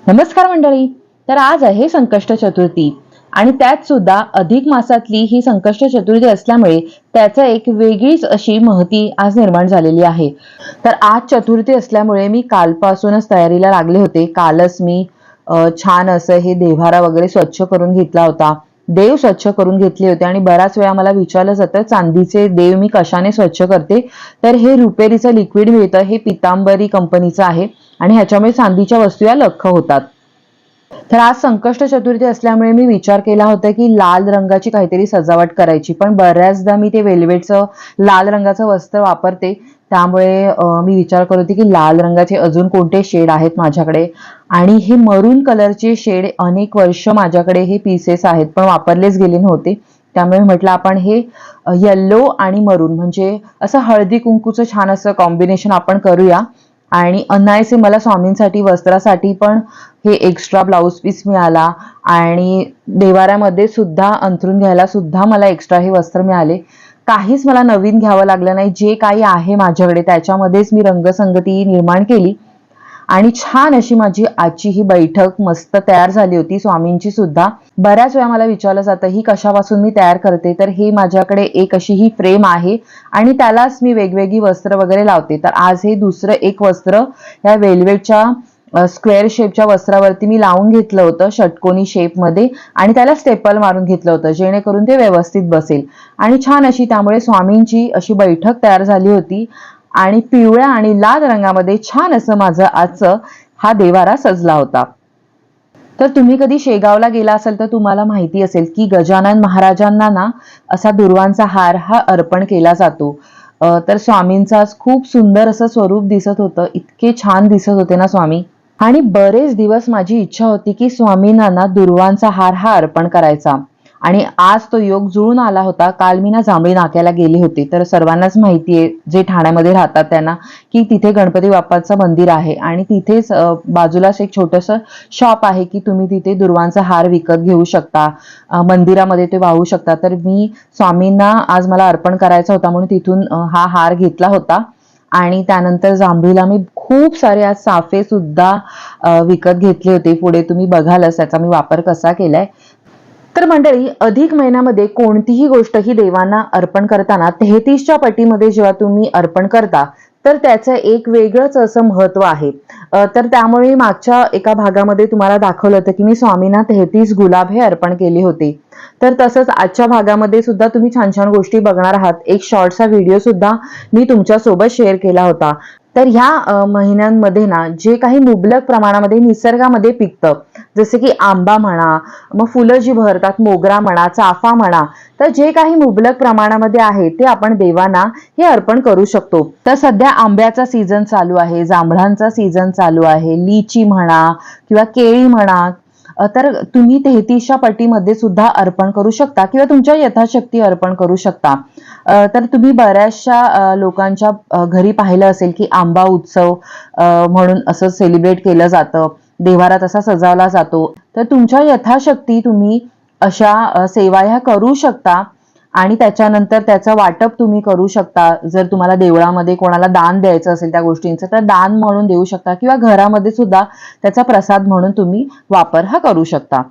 नमस्कार मंडळी. तर आज आहे संकष्ट चतुर्थी आणि त्यात सुद्धा अधिक मासातली ही संकष्ट चतुर्थी असल्यामुळे त्याचं एक वेगळीच अशी महती आज निर्माण झालेली आहे. तर आज चतुर्थी असल्यामुळे मी कालपासूनच तयारीला लागले होते. कालच मी छान असं हे देव्हारा वगैरे स्वच्छ करून घेतला होता. देव स्वच्छ करून घेतले होते आणि बराच वेळा मला विचारलं जातं चांदीचे देव मी कशाने स्वच्छ करते. तर हे रुपेरीचं लिक्विड मिळतं, हे पितांबरी कंपनीचं आहे आणि ह्याच्यामुळे चांदीच्या वस्तू या लख्ख होतात. तर आज संकष्ट चतुर्थी असल्यामुळे मी विचार केला होता की लाल रंगाची काहीतरी सजावट करायची, पण बऱ्याचदा मी ते वेल्वेटचं लाल रंगाचं वस्त्र वापरते. त्यामुळे मी विचार करत होते की लाल रंगाचे अजून कोणते शेड आहेत माझ्याकडे, आणि हे मरून कलरचे शेड अनेक वर्ष माझ्याकडे हे पीसेस आहेत पण वापरलेच गेले नव्हते. त्यामुळे म्हटलं आपण हे येल्लो आणि मरून म्हणजे असं हळदी कुंकूचं छान असं कॉम्बिनेशन आपण करूया. आणि अनायसे मला स्वामींसाठी वस्त्रासाठी पण हे एक्स्ट्रा ब्लाऊज पीस मिळाला आणि देवाऱ्यामध्ये सुद्धा अंथरून घ्यायला सुद्धा मला एक्स्ट्रा हे वस्त्र मिळाले. काहीच मला नवीन घ्यावं लागलं नाही, जे काही आहे माझ्याकडे त्याच्यामध्येच मी रंगसंगती निर्माण केली आणि छान अशी माझी आजची ही बैठक मस्त तयार झाली होती. स्वामींची सुद्धा बऱ्याच वेळा मला विचारलं जातं ही कशापासून मी तयार करते, तर हे माझ्याकडे एक अशी ही फ्रेम आहे आणि त्यालाच मी वेगवेगळी वस्त्र वगैरे लावते. तर आज हे दुसरं एक वस्त्र या वेल्वेटच्या स्क्वेअर शेपच्या वस्त्रावरती मी लावून घेतलं होतं षटकोनी शेपमध्ये आणि त्याला स्टेपल मारून घेतलं होतं जेणेकरून ते व्यवस्थित बसेल. आणि छान अशी त्यामुळे स्वामींची अशी बैठक तयार झाली होती आणि पिवळ्या आणि लाल रंगामध्ये छान असं माझं आजचं हा देवारा सजला होता. तर तुम्ही कधी शेगावला गेला असेल तर तुम्हाला माहिती असेल की गजानन महाराजांना ना असा दुर्वांचा हार हा अर्पण केला जातो. तर स्वामींचा खूप सुंदर असं स्वरूप दिसत होतं, इतके छान दिसत होते ना स्वामी. आणि बरेच दिवस माझी इच्छा होती की स्वामींना ना दुर्वांचा हार हा अर्पण करायचा आणि आज तो योग जुळून आला होता. काल मी ना जांभळी नाक्याला गेले होते. तर सर्वांनाच माहितीये जे ठाण्यामध्ये राहतात त्यांना की तिथे गणपती बाप्पाचं मंदिर आहे आणि तिथेच बाजूलाच एक छोटंसं शॉप आहे की तुम्ही तिथे दुर्वांचा हार विकत घेऊ शकता, मंदिरामध्ये ते वाहू शकता. तर मी स्वामींना आज मला अर्पण करायचा होता म्हणून तिथून हा हार घेतला होता. आणि त्यानंतर जांभळीला मी खूप सारे आज साफे सुद्धा विकत घेतले होते. पुढे तुम्ही बघालच त्याचा मी वापर कसा केलाय. तर मंडळी, अधिक महिन्यामध्ये कोणतीही गोष्ट ही देवांना अर्पण करताना 33च्या पटीमध्ये जेव्हा तुम्ही अर्पण करता तर त्याचं एक वेगळंच असं महत्व आहे. तर त्यामुळे मागच्या एका भागामध्ये तुम्हाला दाखवलं होतं की मी स्वामींना 33 गुलाब हे अर्पण केले होते. तर तसंच आजच्या भागामध्ये सुद्धा तुम्ही छान छान गोष्टी बघणार आहात. एक शॉर्टचा व्हिडिओ सुद्धा मी तुमच्यासोबत शेअर केला होता. तर ह्या महिन्यांमध्ये ना जे काही मुबलक प्रमाणामध्ये निसर्गामध्ये पिकतं, जसे की आंबा म्हणा, मग फुलं जी बहरतात मोगरा म्हणा, चाफा म्हणा, तर जे काही मुबलक प्रमाणामध्ये आहे ते आपण देवांना हे अर्पण करू शकतो. तर सध्या आंब्याचा सीझन चालू आहे, जांभळांचा सीझन चालू आहे, लिची म्हणा किंवा केळी म्हणा. तर तुम्ही 33च्या पटीमध्ये सुद्धा अर्पण करू शकता किंवा तुमच्या यथाशक्ती अर्पण करू शकता. तर तुम्ही बऱ्याचशा लोकांच्या घरी पाहिलं असेल की आंबा उत्सव म्हणून असं सेलिब्रेट केलं जातं, देवारा तसा सजवला जातो. तर तुमच्या यथाशक्ती तुम्ही अशा सेवा ह्या करू शकता आणि त्याच्यानंतर त्याचं वाटप तुम्ही करू शकता. जर तुम्हाला देवळामध्ये कोणाला दान द्यायचं असेल त्या गोष्टींचं तर दान म्हणून देऊ शकता किंवा घरामध्ये सुद्धा त्याचा प्रसाद म्हणून तुम्ही वापर हा करू शकता.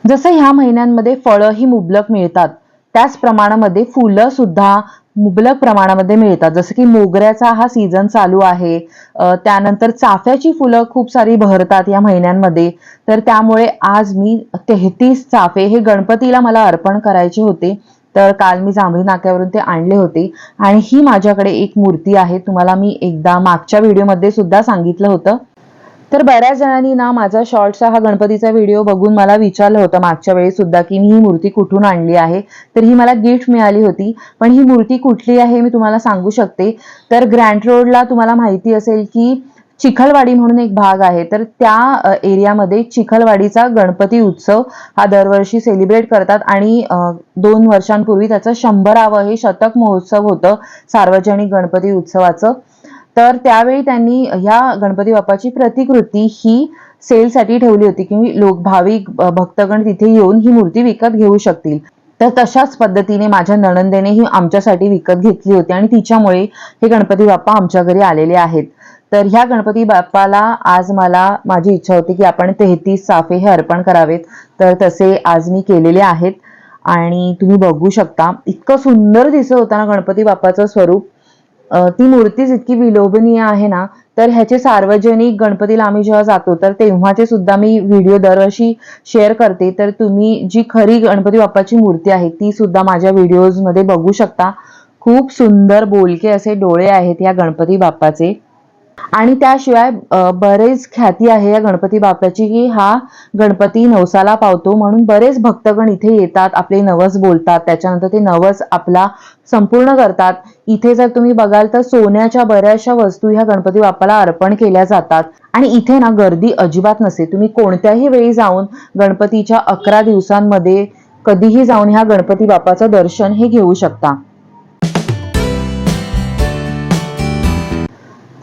जसं ह्या महिन्यांमध्ये फळं ही मुबलक मिळतात त्याच प्रमाणामध्ये फुलं सुद्धा मुबलक प्रमाणामध्ये मिळतात. जसं की मोगऱ्याचा हा सीझन चालू आहे, त्यानंतर चाफ्याची फुलं खूप सारी बहरतात या महिन्यांमध्ये. तर त्यामुळे आज मी 33 चाफे हे गणपतीला मला अर्पण करायचे होते. तर काल मी जांभळी नाक्यावरून ते आणले होते आणि ही माझ्याकडे एक मूर्ती आहे. तुम्हाला मी एकदा मागच्या व्हिडिओमध्ये सुद्धा सांगितलं होतं. तर बऱ्याच जणांनी ना माझा शॉर्टचा हा गणपतीचा व्हिडिओ बघून मला विचारलं होतं मागच्या वेळी सुद्धा की मी ही मूर्ती कुठून आणली आहे. तर ही मला गिफ्ट मिळाली होती. पण ही मूर्ती कुठली आहे मी तुम्हाला सांगू शकते. तर ग्रँट रोडला तुम्हाला माहिती असेल की चिखलवाडी म्हणून एक भाग आहे. तर त्या एरियामध्ये चिखलवाडीचा गणपती उत्सव हा दरवर्षी सेलिब्रेट करतात आणि 2 वर्षांपूर्वी त्याचं 100वे हे शतक महोत्सव होतं सार्वजनिक गणपती उत्सवाचं. तर त्यावेळी त्यांनी ह्या गणपती बाप्पाची प्रतिकृती ही सेलसाठी ठेवली होती की लोक भाविक भक्तगण तिथे येऊन ही मूर्ती विकत घेऊ शकतील. तर तशाच पद्धतीने माझ्या नणंदेने ही आमच्यासाठी विकत घेतली होती आणि तिच्यामुळे हे गणपती बाप्पा आमच्या घरी आलेले आहेत. तर ह्या गणपती बाप्पाला आज मला माझी इच्छा होती की आपण 33 चाफे हे अर्पण करावेत, तर तसे आज मी केलेले आहेत. आणि तुम्ही बघू शकता इतकं सुंदर दिसत होतं ना गणपती बाप्पाचं स्वरूप. ती मूर्तीच इतकी विलोभनीय आहे ना. तर ह्याचे सार्वजनिक गणपतीला आम्ही जेव्हा जातो तर तेव्हाचे सुद्धा मी व्हिडिओ दरवर्षी शेअर करते. तर तुम्ही जी खरी गणपती बाप्पाची मूर्ती आहे ती सुद्धा माझ्या व्हिडिओज मध्ये बघू शकता. खूप सुंदर बोलके असे डोळे आहेत या गणपती बाप्पाचे. आणि त्याशिवाय बरेच ख्याती आहे या गणपती बाप्पाची की हा गणपती नवसाला पावतो, म्हणून बरेच भक्तगण इथे येतात, आपले नवस बोलतात, त्याच्यानंतर ते नवस आपला संपूर्ण करतात. इथे जर तुम्ही बघाल तर सोन्याच्या बऱ्याचशा वस्तू ह्या गणपती बाप्पाला अर्पण केल्या जातात. आणि इथे ना गर्दी अजिबात नसते. तुम्ही कोणत्याही वेळी जाऊन गणपतीच्या 11 दिवसांमध्ये कधीही जाऊन ह्या गणपती बाप्पाचं दर्शन हे घेऊ शकता.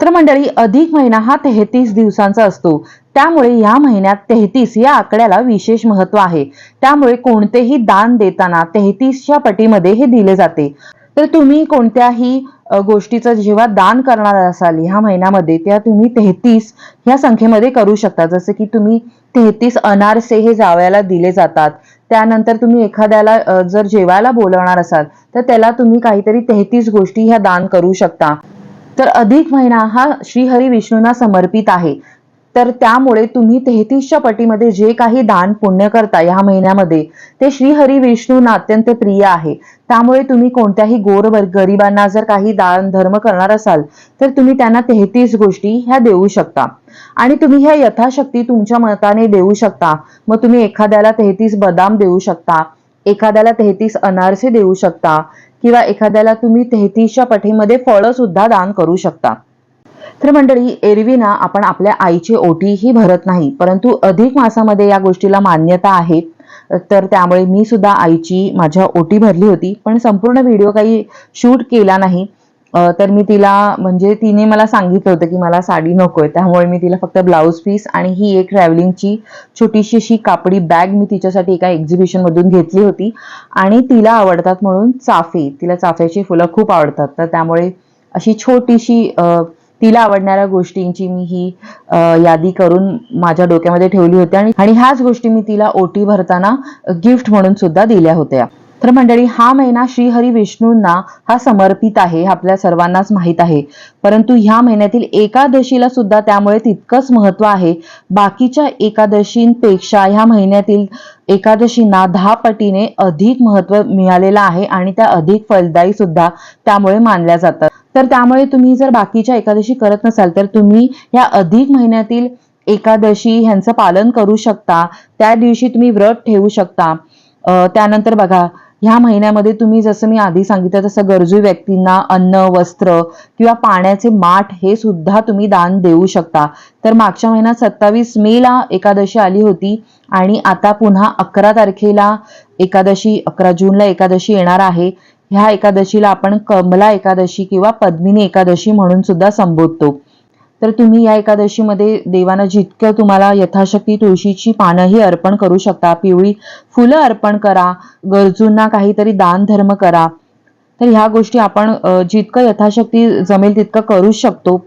तर मंडळी, अधिक महिना हा 33 दिवसांचा असतो, त्यामुळे या महिन्यात 33 या आकड्याला विशेष महत्व आहे. त्यामुळे कोणतेही दान देताना 33च्या पटीमध्ये हे दिले जाते. तर तुम्ही कोणत्याही गोष्टीचं जेव्हा दान करणार असाल ह्या महिन्यामध्ये, तेव्हा तुम्ही 33 ह्या संख्येमध्ये करू शकता. जसं की तुम्ही 33 अनारसे हे जावयाला दिले जातात. त्यानंतर तुम्ही एखाद्याला जर जेवायला बोलवणार असाल तर त्याला तुम्ही काहीतरी 33 गोष्टी ह्या दान करू शकता. तर अधिक महिना हा श्रीहरी विष्णूंना समर्पित आहे. तर त्यामुळे तुम्ही 33च्या पटीमध्ये जे काही दान पुण्य करता या महिन्यामध्ये ते श्रीहरी विष्णूंना अत्यंत प्रिय आहे. त्यामुळे तुम्ही कोणत्याही गरिबांना जर काही दान धर्म करणार असाल तर तुम्ही त्यांना 33 गोष्टी ह्या देऊ शकता. आणि तुम्ही ह्या यथाशक्ती तुमच्या मताने देऊ शकता. मग तुम्ही एखाद्याला 33 बदाम देऊ शकता, एखाद्याला 33 अनारसे देऊ शकता, किंवा एखाद्याला तुम्ही 33च्या पटीमध्ये फळं सुद्धा दान करू शकता. तर मंडळी, एरवी ना आपण आपल्या आईची ओटी ही भरत नाही, परंतु अधिक मासामध्ये या गोष्टीला मान्यता आहे. तर त्यामुळे मी सुद्धा आईची माझ्या ओटी भरली होती, पण संपूर्ण व्हिडिओ काही शूट केला नाही. तर मी तिला, म्हणजे तिने मला सांगितलं होतं की मला साडी नकोय, त्यामुळे मी तिला फक्त ब्लाऊज पीस आणि ही एक ट्रॅव्हलिंगची छोटीशी अशी कापडी बॅग मी तिच्यासाठी एका एक्झिबिशन मधून घेतली होती. आणि तिला आवडतात म्हणून चाफे, तिला चाफ्याची फुलं खूप आवडतात, तर त्यामुळे अशी छोटीशी तिला आवडणाऱ्या गोष्टींची मी ही यादी करून माझ्या डोक्यामध्ये ठेवली होती. आणि ह्याच गोष्टी मी तिला ओटी भरताना गिफ्ट म्हणून सुद्धा दिल्या होत्या. तर मंडळी, हा महिना श्रीहरी विष्णूंना हा समर्पित आहे हे आपल्या सर्वांनाच माहित आहे. परंतु ह्या महिन्यातील एकादशीला सुद्धा त्यामुळे तितकंच महत्व आहे. बाकीच्या एकादशींपेक्षा ह्या महिन्यातील एकादशींना 10 पटीने अधिक महत्व मिळालेलं आहे आणि त्या अधिक फलदायी सुद्धा त्यामुळे मानल्या जातात. तर त्यामुळे तुम्ही जर बाकीच्या एकादशी करत नसाल तर तुम्ही ह्या अधिक महिन्यातील एकादशी ह्यांचं पालन करू शकता. त्या दिवशी तुम्ही व्रत ठेवू शकता. त्यानंतर बघा, ह्या महिन्यामध्ये तुम्ही, जसं मी आधी सांगितलं तसं, गरजू व्यक्तींना अन्न, वस्त्र किंवा पाण्याचे माठ हे सुद्धा तुम्ही दान देऊ शकता. तर मागच्या महिन्यात 27 मेला एकादशी आली होती आणि आता पुन्हा 11 तारखेला एकादशी, 11 जूनला एकादशी येणार आहे. ह्या एकादशीला आपण कमला एकादशी किंवा पद्मिनी एकादशी म्हणून सुद्धा संबोधतो. तर तुम्ही या एकादशीमध्ये देवांना जितकं तुम्हाला यथाशक्ती तुळशीची पानंही अर्पण करू शकता, पिवळी फुलं अर्पण करा, गरजूंना काहीतरी दान धर्म करा. तर ह्या गोष्टी आपण जितकं यथाशक्ती जमेल तितकं करू शकतो.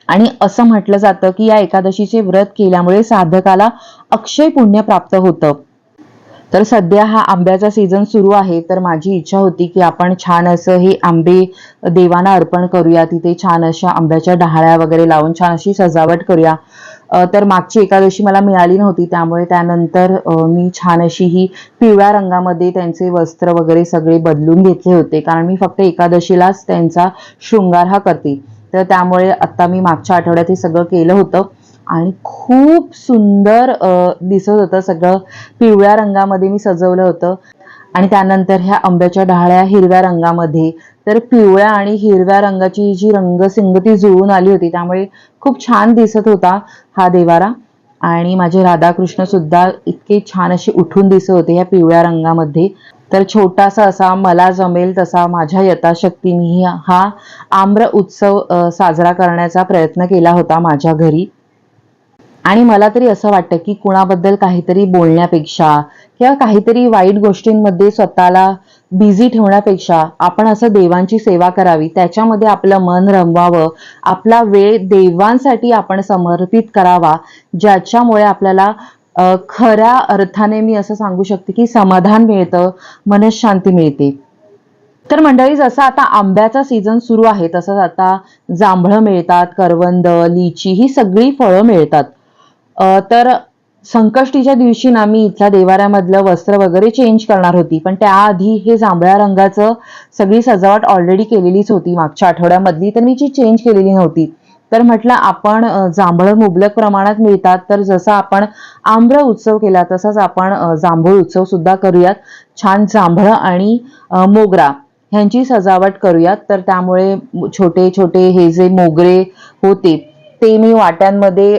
आणि असं म्हटलं जातं की या एकादशीचे व्रत केल्यामुळे साधकाला अक्षय पुण्य प्राप्त होतं. तर सध्या हा आंब्याचा सीझन सुरू आहे, तर माझी इच्छा होती की आपण छान असं हे आंबे देवांना अर्पण करूया. तिथे छान अशा आंब्याच्या डहाळ्या वगैरे लावून छान अशी सजावट करूया. तर मागची एकादशी मला मिळाली नव्हती, त्यामुळे त्यानंतर मी छान अशी ही पिवळ्या रंगामध्ये त्यांचे वस्त्र वगैरे सगळे बदलून घेतले होते, कारण मी फक्त एकादशीलाच त्यांचा शृंगार हा करते. तर त्यामुळे आता मी मागच्या आठवड्यात हे सगळं केलं होतं आणि खूप सुंदर दिसत होतं. सगळं पिवळ्या रंगामध्ये मी सजवलं होतं. आणि त्यानंतर ह्या आंब्याच्या डहाळ्या हिरव्या रंगामध्ये, तर पिवळ्या आणि हिरव्या रंगाची जी रंगसंगती जुळून आली होती, त्यामुळे खूप छान दिसत होता हा देवारा. आणि माझे राधाकृष्ण सुद्धा इतके छान असे उठून दिसत होते ह्या पिवळ्या रंगामध्ये. तर छोटासा असा मला जमेल तसा माझ्या यथाशक्तीने हा आम्र उत्सव साजरा करण्याचा प्रयत्न केला होता माझ्या घरी. आणि मला तरी असं वाटतं की कुणाबद्दल काहीतरी बोलण्यापेक्षा किंवा काहीतरी वाईट गोष्टींमध्ये स्वतःला बिझी ठेवण्यापेक्षा आपण असं देवांची सेवा करावी, त्याच्यामध्ये आपलं मन रमवावं, आपला वेळ देवांसाठी आपण समर्पित करावा, ज्याच्यामुळे आपल्याला खऱ्या अर्थाने मी असं सांगू शकते की समाधान मिळतं, मनःशांती मिळते. तर मंडळी, जसं आता आंब्याचा सीझन सुरू आहे तसंच आता जांभळं मिळतात, करवंद, लिची ही सगळी फळं मिळतात. तर संकष्टीच्या दिवशी ना मी इथल्या देवाऱ्यामधलं वस्त्र वगैरे चेंज करणार होती, पण त्याआधी हे जांभळ्या रंगाचं सगळी सजावट ऑलरेडी केलेलीच होती मागच्या आठवड्यामधली, तर मी ती चेंज केलेली नव्हती. तर म्हटलं आपण जांभळं मुबलक प्रमाणात मिळतात, तर जसं आपण आंब्र उत्सव केला तसाच आपण जांभूळ उत्सव सुद्धा करूयात. छान जांभळं आणि मोगरा ह्यांची सजावट करूयात. तर त्यामुळे छोटे छोटे हे जे मोगरे होते ते मी वाट्यांमध्ये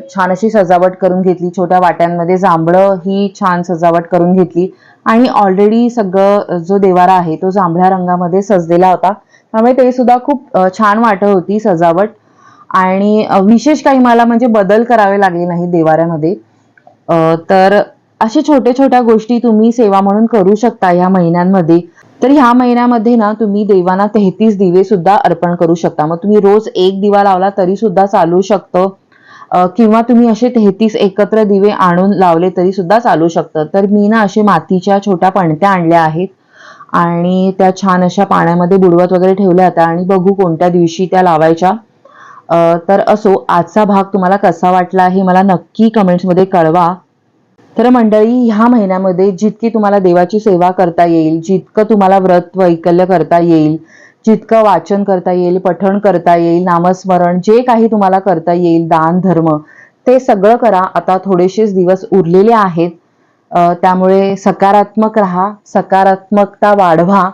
छान अशी सजावट करून घेतली. छोट्या वाट्यांमध्ये जांभळं ही छान सजावट करून घेतली आणि ऑलरेडी सगळं जो देवारा आहे तो जांभळ्या रंगामध्ये सजलेला होता, त्यामुळे ते सुद्धा खूप छान वाटत होती सजावट. आणि विशेष काही मला म्हणजे बदल करावे लागले नाही देवाऱ्यामध्ये. तर अशा छोट्या छोट्या गोष्टी तुम्ही सेवा म्हणून करू शकता ह्या महिन्यांमध्ये. तर ह्या महिन्यामध्ये ना तुम्ही देवांना 33 दिवे सुद्धा अर्पण करू शकता. मग तुम्ही रोज एक दिवा लावला तरी सुद्धा चालू शकतं, किंवा तुम्ही असे 33 एकत्र दिवे आणून लावले तरी सुद्धा चालू शकतं. तर मी ना असे मातीच्या छोट्या पणत्या आणल्या आहेत आणि त्या छान अशा पाण्यामध्ये बुडवत वगैरे ठेवल्या होत्या आणि बघू कोणत्या दिवशी त्या लावायच्या. तर असो, आजचा भाग तुम्हाला कसा वाटला हे मला नक्की कमेंट्समध्ये कळवा. तर मंडळी, ह्या महिन्यामध्ये जितकी तुम्हाला देवाची सेवा करता येईल, जितकं तुम्हाला व्रत वैकल्य करता येईल, जितकं वाचन करता येईल, पठण करता येईल, नामस्मरण जे काही तुम्हाला करता येईल, दान धर्म, ते सगळं करा. आता थोडेसेच दिवस उरलेले आहेत, त्यामुळे सकारात्मक राहा, सकारात्मकता वाढवा